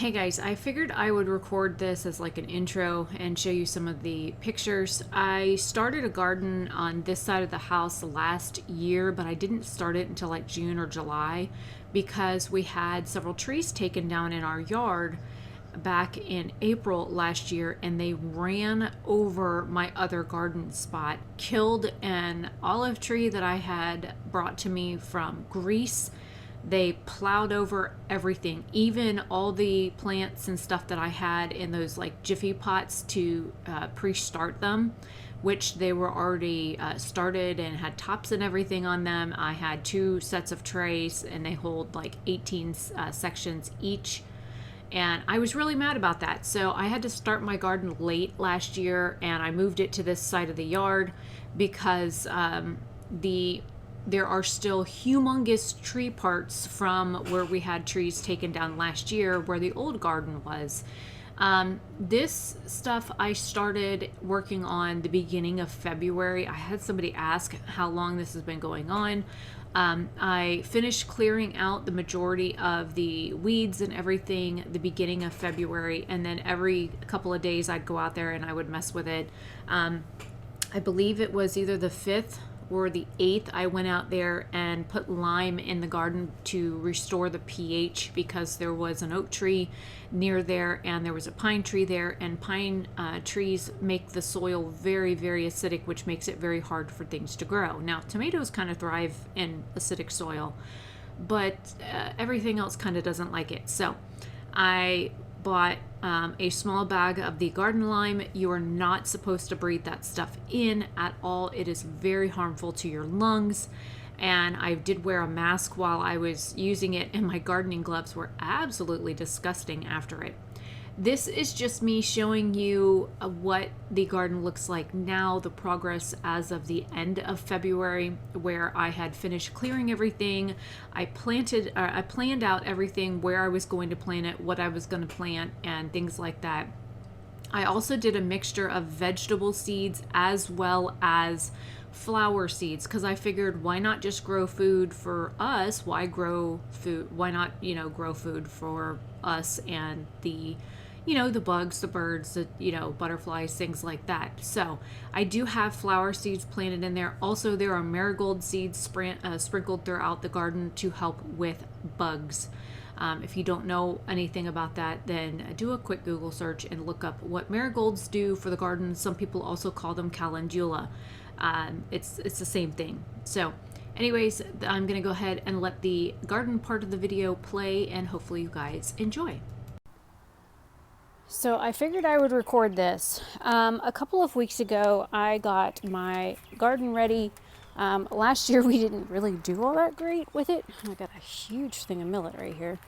Hey guys, I figured I would record this as like an intro and show you some of the pictures. I started a garden on this side of the house last year, but I didn't start it until like June or July because we had several trees taken down in our yard back in April last year, and they ran over my other garden spot, killed an olive tree that I had brought to me from Greece. They plowed over everything, even all the plants and stuff that I had in those like jiffy pots to pre-start them, which they were already started and had tops and everything on them. I had 2 sets of trays and they hold like 18 sections each. And I was really mad about that. So I had to start my garden late last year, and I moved it to this side of the yard because there are still humongous tree parts from where we had trees taken down last year where the old garden was. This stuff I started working on the beginning of February. I had somebody ask how long this has been going on. I finished clearing out the majority of the weeds and everything the beginning of February, and then every couple of days I'd go out there and I would mess with it. I believe it was either the 5th or the 8th, I went out there and put lime in the garden to restore the pH because there was an oak tree near there and there was a pine tree there, and pine trees make the soil very, very acidic, which makes it very hard for things to grow. Now, tomatoes kind of thrive in acidic soil, but everything else kind of doesn't like it. So I bought a small bag of the garden lime. You are not supposed to breathe that stuff in at all. It is very harmful to your lungs. And I did wear a mask while I was using it, and my gardening gloves were absolutely disgusting after it. This is just me showing you what the garden looks like now, the progress as of the end of February, where I had finished clearing everything. I planned out everything, where I was going to plant it, what I was going to plant, and things like that. I also did a mixture of vegetable seeds as well as flower seeds, because I figured, why not just grow food for us? Why grow food? Why not, grow food for us and the bugs, the birds, the, butterflies, things like that. So I do have flower seeds planted in there. Also, there are marigold seeds sprinkled throughout the garden to help with bugs. If you don't know anything about that, then do a quick Google search and look up what marigolds do for the garden. Some people also call them calendula. It's the same thing. So anyways, I'm going to go ahead and let the garden part of the video play, and hopefully you guys enjoy. So I figured I would record this. A couple of weeks ago, I got my garden ready. Last year we didn't really do all that great with it. I got a huge thing of millet right here,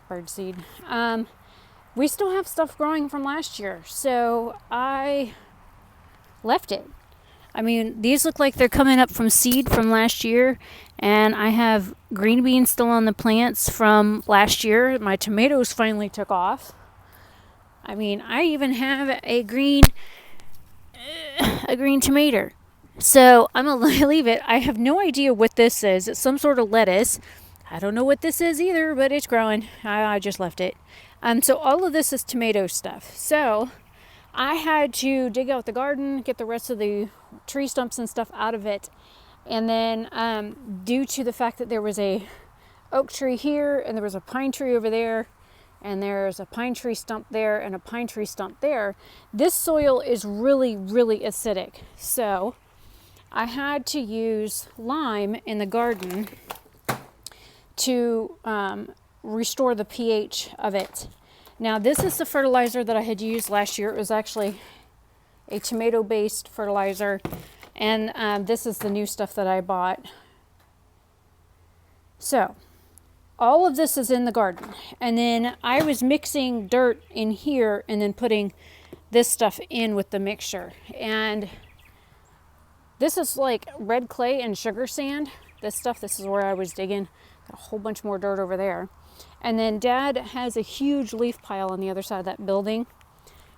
birdseed. We still have stuff growing from last year, so I left it. I mean, these look like they're coming up from seed from last year, and I have green beans still on the plants from last year. My tomatoes finally took off. I mean, I even have a green tomato. So I'm going to leave it. I have no idea what this is. It's some sort of lettuce. I don't know what this is either, but it's growing. I just left it. So all of this is tomato stuff. So I had to dig out the garden, get the rest of the tree stumps and stuff out of it. And then due to the fact that there was a oak tree here and there was a pine tree over there, and there's a pine tree stump there and a pine tree stump there, this soil is really, really acidic. So I had to use lime in the garden to restore the pH of it. Now, this is the fertilizer that I had used last year. It was actually a tomato-based fertilizer, and this is the new stuff that I bought. So all of this is in the garden, and then I was mixing dirt in here and then putting this stuff in with the mixture. And this is like red clay and sugar sand. This is where I was digging. Got a whole bunch more dirt over there. And then Dad has a huge leaf pile on the other side of that building.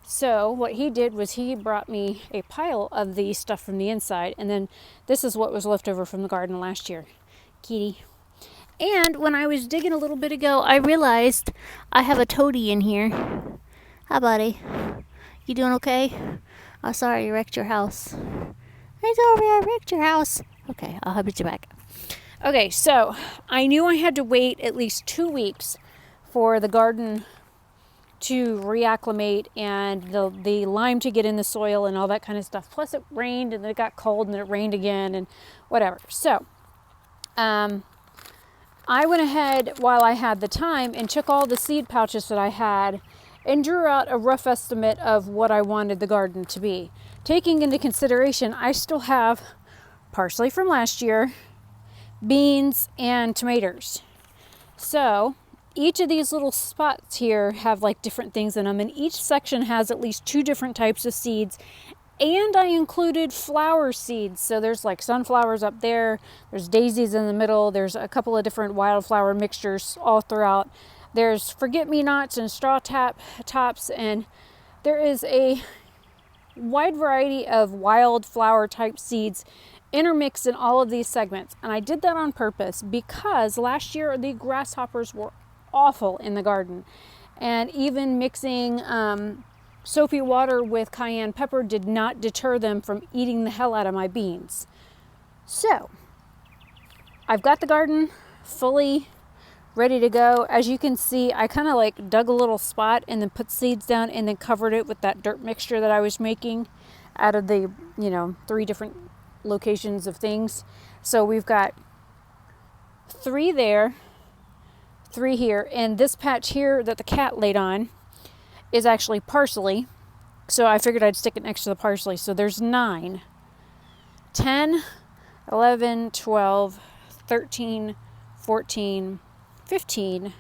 So what he did was he brought me a pile of the stuff from the inside, and then this is what was left over from the garden last year. Kitty. And when I was digging a little bit ago, I realized I have a toady in here. Hi, buddy. You doing okay? Oh, sorry, you wrecked your house. It's over here, I wrecked your house. Okay, I'll help you back. Okay, so I knew I had to wait at least 2 weeks for the garden to reacclimate and the lime to get in the soil and all that kind of stuff. Plus it rained and then it got cold and then it rained again and whatever. So I went ahead while I had the time and took all the seed pouches that I had and drew out a rough estimate of what I wanted the garden to be. Taking into consideration, I still have parsley from last year, beans, and tomatoes. So each of these little spots here have like different things in them, and each section has at least 2 different types of seeds. And I included flower seeds. So there's like sunflowers up there, there's daisies in the middle, there's a couple of different wildflower mixtures all throughout. There's forget-me-nots and straw tops, and there is a wide variety of wildflower type seeds intermixed in all of these segments. And I did that on purpose because last year the grasshoppers were awful in the garden. And even mixing soapy water with cayenne pepper did not deter them from eating the hell out of my beans. So I've got the garden fully ready to go. As you can see, I kind of like dug a little spot and then put seeds down and then covered it with that dirt mixture that I was making out of the, 3 different locations of things. So we've got 3 there, 3 here, and this patch here that the cat laid on is actually parsley. So I figured I'd stick it next to the parsley. So there's 9, 10, 11, 12, 13, 14, 15,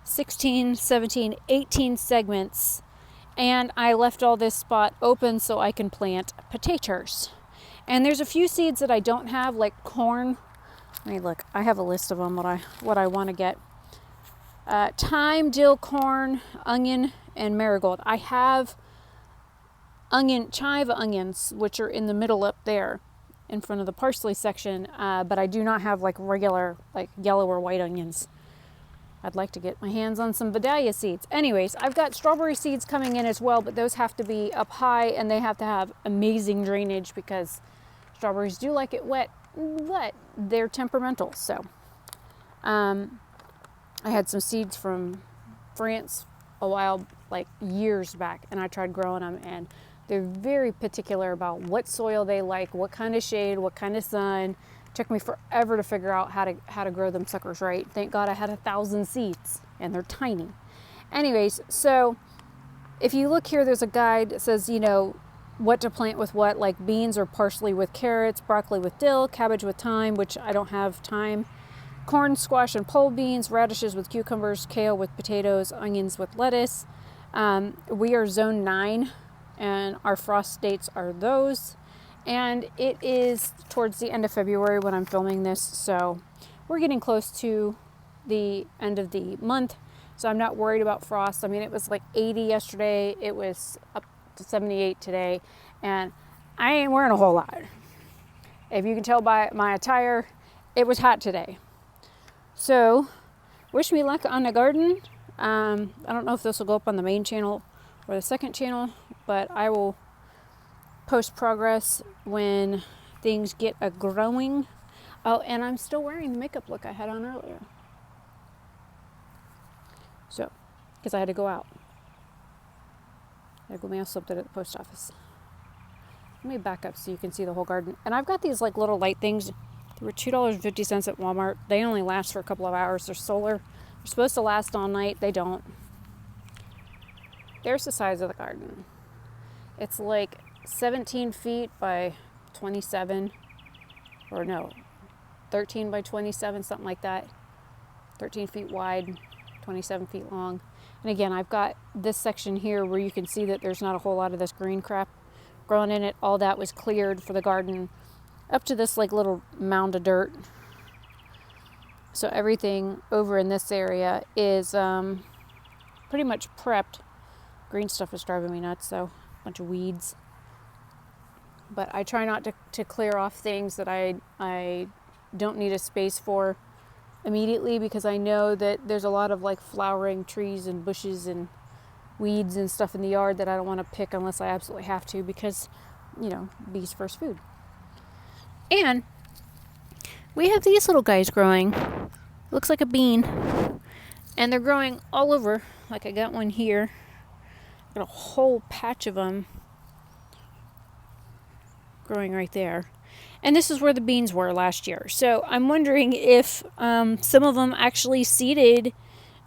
16, 17, 18 segments. And I left all this spot open so I can plant potatoes. And there's a few seeds that I don't have, like corn. Let me look. I have a list of them, what I want to get. Thyme, dill, corn, onion, and marigold. I have chive onions, which are in the middle up there in front of the parsley section, but I do not have like regular like yellow or white onions. I'd like to get my hands on some Vidalia seeds. Anyways, I've got strawberry seeds coming in as well, but those have to be up high and they have to have amazing drainage because strawberries do like it wet, but they're temperamental. So I had some seeds from France a while, like years back, and I tried growing them, and they're very particular about what soil they like, what kind of shade, what kind of sun. Took me forever to figure out how to grow them suckers right. Thank God I had 1,000 seeds, and they're tiny. Anyways, so if you look here, there's a guide that says, what to plant with what, like beans or parsley with carrots, broccoli with dill, cabbage with thyme, which I don't have thyme, corn, squash, and pole beans, radishes with cucumbers, kale with potatoes, onions with lettuce. We are zone 9, and our frost dates are those. And it is towards the end of February when I'm filming this, so we're getting close to the end of the month, so I'm not worried about frost. I mean, it was like 80 yesterday, it was up to 78 today, and I ain't wearing a whole lot. If you can tell by my attire, it was hot today. So, wish me luck on the garden. I don't know if this will go up on the main channel or the second channel, but I will post progress when things get a growing. Oh, and I'm still wearing the makeup look I had on earlier. So, because I had to go out. I had to go mail something at the post office. Let me back up so you can see the whole garden. And I've got these like little light things. They were $2.50 at Walmart. They only last for a couple of hours. They're solar. They're supposed to last all night. They don't. There's the size of the garden. It's like 17 feet by 27, or no, 13 by 27, something like that. 13 feet wide, 27 feet long. And again, I've got this section here where you can see that there's not a whole lot of this green crap growing in it. All that was cleared for the garden up to this like little mound of dirt. So everything over in this area is pretty much prepped. Green stuff is driving me nuts, so a bunch of weeds. But I try not to clear off things that I don't need a space for. immediately because I know that there's a lot of like flowering trees and bushes and weeds and stuff in the yard that I don't want to pick unless I absolutely have to because, you know, bees first food. And we have these little guys growing. Looks like a bean. And they're growing all over. Like I got one here. Got a whole patch of them growing right there. And this is where the beans were last year. So I'm wondering if some of them actually seeded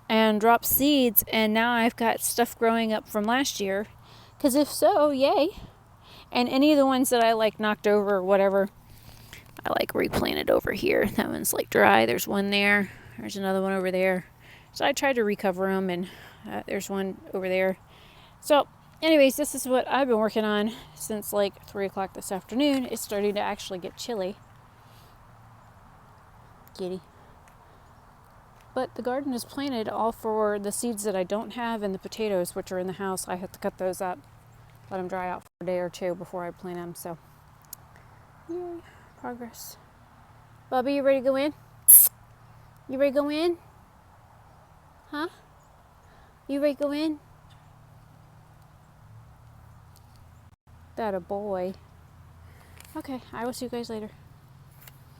and dropped seeds, and now I've got stuff growing up from last year. Because if so, yay. And any of the ones that I like knocked over or whatever, I like replanted over here. That one's like dry. There's one there. There's another one over there. So I tried to recover them, and there's one over there. So anyways, this is what I've been working on since like 3 o'clock this afternoon. It's starting to actually get chilly. Kitty. But the garden is planted all for the seeds that I don't have and the potatoes, which are in the house. I have to cut those up, let them dry out for a day or two before I plant them. So, yay, progress. Bobby, you ready to go in? You ready to go in? Huh? You ready to go in? That a boy. Okay, I will see you guys later.